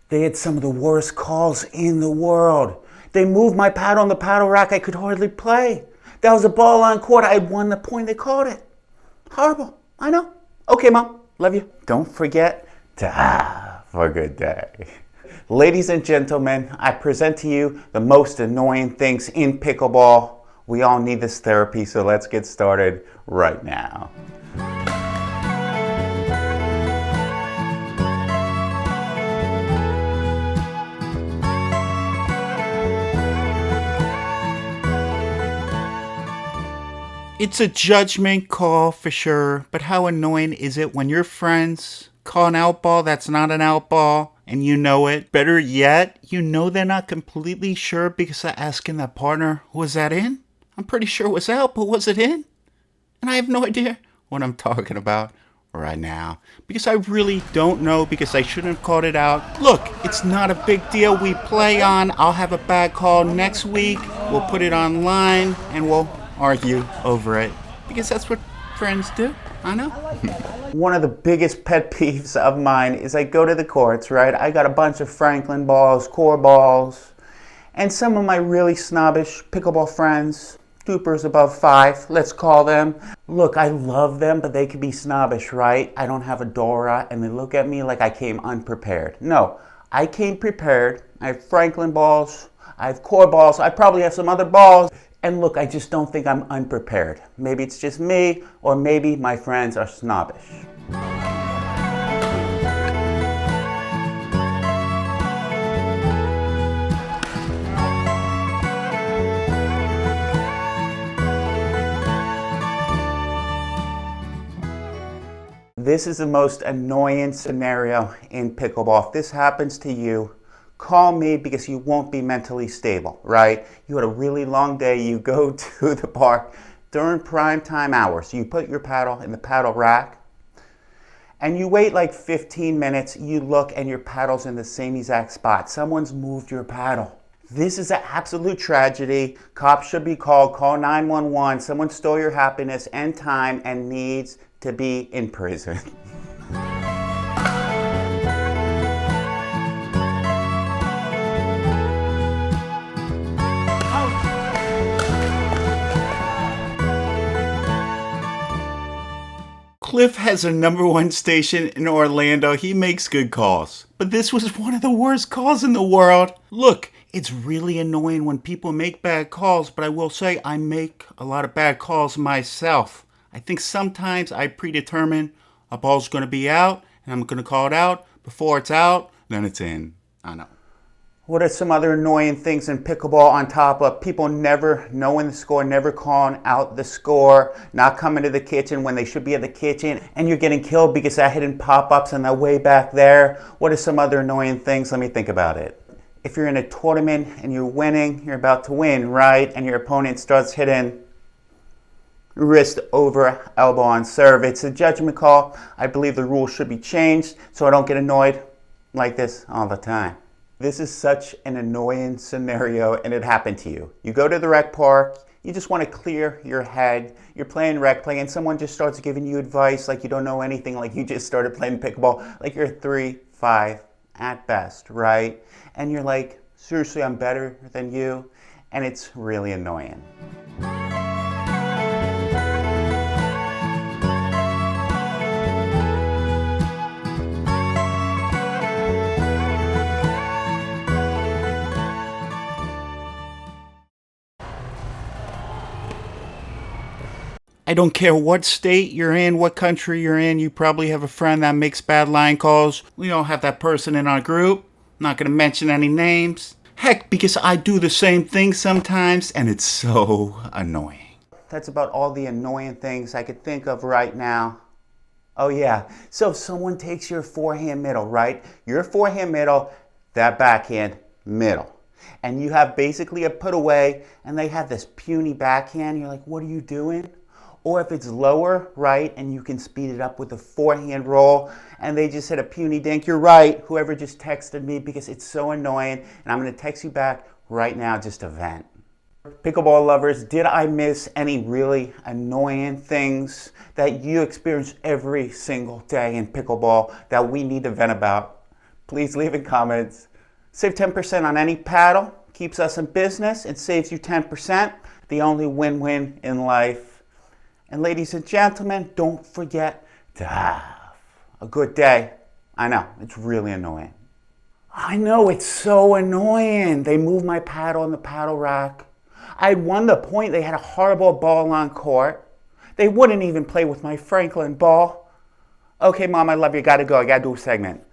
They had some of the worst calls in the world. They moved my paddle on the paddle rack. I could hardly play. That was a ball on court. I had won the point. They called it. Horrible. I know. Okay, Mom. Love you. Don't forget to have a good day. Ladies and gentlemen, I present to you the most annoying things in pickleball. We all need this therapy, so let's get started right now. It's a judgment call for sure, but how annoying is it when your friends call an out ball that's not an out ball and you know it? Better yet, you know they're not completely sure because they're asking their partner, was that in? I'm pretty sure it was out, but was it in? And I have no idea what I'm talking about right now because I really don't know because I shouldn't have called it out. Look, it's not a big deal. We play on. I'll have a bad call next week. We'll put it online and we'll argue over it because that's what friends do. I know. One of the biggest pet peeves of mine is I go to the courts, right? I got a bunch of Franklin balls, core balls, and some of my really snobbish pickleball friends, Coopers above 5, let's call them. Look, I love them, but they can be snobbish, right? I don't have a Dora, and they look at me like I came unprepared. No, I came prepared. I have Franklin balls, I have core balls, I probably have some other balls. And look, I just don't think I'm unprepared. Maybe it's just me, or maybe my friends are snobbish. This is the most annoying scenario in pickleball. If this happens to you, call me because you won't be mentally stable, right? You had a really long day. You go to the park during prime time hours. You put your paddle in the paddle rack and you wait like 15 minutes. You look and your paddle's in the same exact spot. Someone's moved your paddle. This is an absolute tragedy. Cops should be called. Call 911. Someone stole your happiness and time and needs to be in prison. Cliff has a #1 station in Orlando. He makes good calls. But this was one of the worst calls in the world. Look, it's really annoying when people make bad calls, but I will say I make a lot of bad calls myself. I think sometimes I predetermine a ball's going to be out, and I'm going to call it out. Before it's out, then it's in. I know. What are some other annoying things in pickleball on top of people never knowing the score, never calling out the score, not coming to the kitchen when they should be at the kitchen, and you're getting killed because they're hitting pop-ups and they're way back there? What are some other annoying things? Let me think about it. If you're in a tournament and you're winning, you're about to win, right? And your opponent starts hitting wrist over elbow on serve. It's a judgment call. I believe the rules should be changed so I don't get annoyed like this all the time. This is such an annoying scenario and it happened to you. You go to the rec park, you just want to clear your head. You're playing rec play and someone just starts giving you advice like you don't know anything, like you just started playing pickleball, like you're 3, 5 at best, right? And you're like, seriously, I'm better than you. And it's really annoying. I don't care what state you're in, what country you're in, you probably have a friend that makes bad line calls. We all have that person in our group. Not going to mention any names. Heck, because I do the same thing sometimes, and it's so annoying. That's about all the annoying things I could think of right now. Oh yeah, so if someone takes your forehand middle, right? Your forehand middle, that backhand middle. And you have basically a put away, and they have this puny backhand, you're like, what are you doing? Or if it's lower, right, and you can speed it up with a forehand roll, and they just hit a puny dink, you're right, whoever just texted me, because it's so annoying, and I'm going to text you back right now just to vent. Pickleball lovers, did I miss any really annoying things that you experience every single day in pickleball that we need to vent about? Please leave in comments. Save 10% on any paddle. Keeps us in business. It saves you 10%. The only win-win in life. And ladies and gentlemen, don't forget to have a good day. I know, it's really annoying. I know, it's so annoying. They moved my paddle in the paddle rack. I had won the point. They had a horrible ball on court. They wouldn't even play with my Franklin ball. Okay, Mom, I love you. Gotta go. I gotta do a segment.